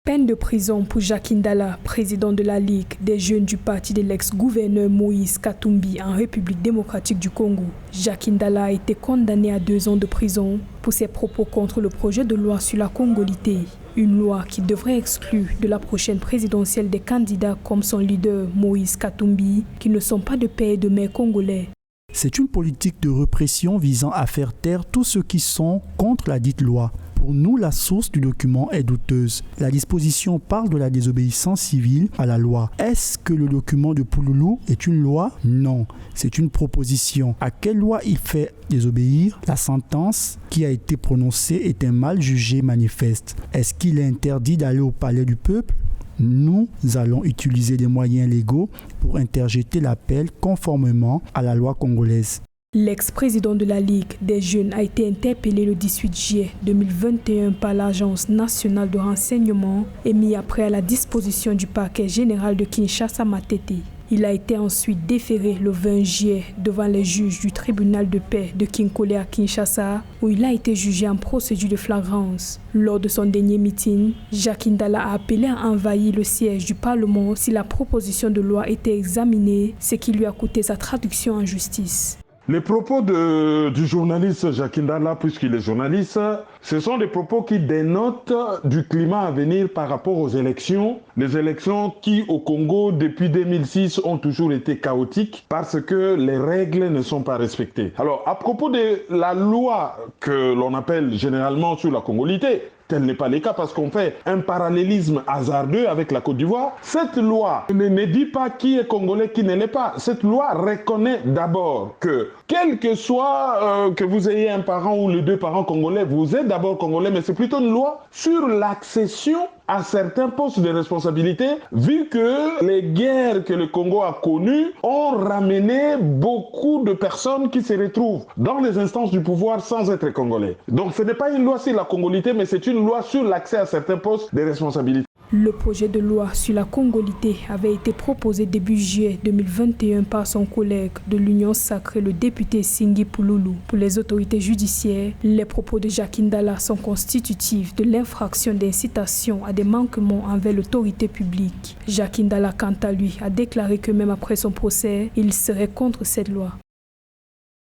Peine de prison pour Jacques Ndala, président de la Ligue des jeunes du parti de l'ex-gouverneur Moïse Katumbi en République démocratique du Congo. Jacques Ndala a été condamné à 2 ans de prison pour ses propos contre le projet de loi sur la congolité. Une loi qui devrait exclure de la prochaine présidentielle des candidats comme son leader Moïse Katumbi, qui ne sont pas de père et de mère congolais. C'est une politique de répression visant à faire taire tous ceux qui sont contre la dite loi. Pour nous, la source du document est douteuse. La disposition parle de la désobéissance civile à la loi. Est-ce que le document de Pouloulou est une loi? Non, c'est une proposition. À quelle loi il fait désobéir? La sentence qui a été prononcée est un mal jugé manifeste. Est-ce qu'il est interdit d'aller au palais du peuple? Nous allons utiliser des moyens légaux pour interjeter l'appel conformément à la loi congolaise. L'ex-président de la Ligue des jeunes a été interpellé le 18 juillet 2021 par l'Agence nationale de renseignement et mis après à la disposition du parquet général de Kinshasa Matete. Il a été ensuite déféré le 20 juillet devant les juges du tribunal de paix de Kinkole à Kinshasa, où il a été jugé en procédure de flagrance. Lors de son dernier meeting, Jacques Ndala a appelé à envahir le siège du Parlement si la proposition de loi était examinée, ce qui lui a coûté sa traduction en justice. Les propos du journaliste Jacques Ndala, puisqu'il est journaliste, ce sont des propos qui dénotent du climat à venir par rapport aux élections. Les élections qui, au Congo, depuis 2006, ont toujours été chaotiques parce que les règles ne sont pas respectées. Alors, à propos de la loi que l'on appelle généralement sur la congolité, tel n'est pas le cas parce qu'on fait un parallélisme hasardeux avec la Côte d'Ivoire. Cette loi ne dit pas qui est congolais, qui ne l'est pas. Cette loi reconnaît d'abord que, quel que soit que vous ayez un parent ou les 2 parents congolais, vous êtes d'abord congolais, mais c'est plutôt une loi sur l'accession à certains postes de responsabilité, vu que les guerres que le Congo a connues ont ramené beaucoup de personnes qui se retrouvent dans les instances du pouvoir sans être congolais. Donc ce n'est pas une loi sur la congolité, mais c'est une loi sur l'accès à certains postes de responsabilité. Le projet de loi sur la congolité avait été proposé début juillet 2021 par son collègue de l'Union sacrée, le député Singhi Pouloulou. Pour les autorités judiciaires, les propos de Jacques Ndala sont constitutifs de l'infraction d'incitation à des manquements envers l'autorité publique. Jacques Ndala, quant à lui, a déclaré que même après son procès, il serait contre cette loi.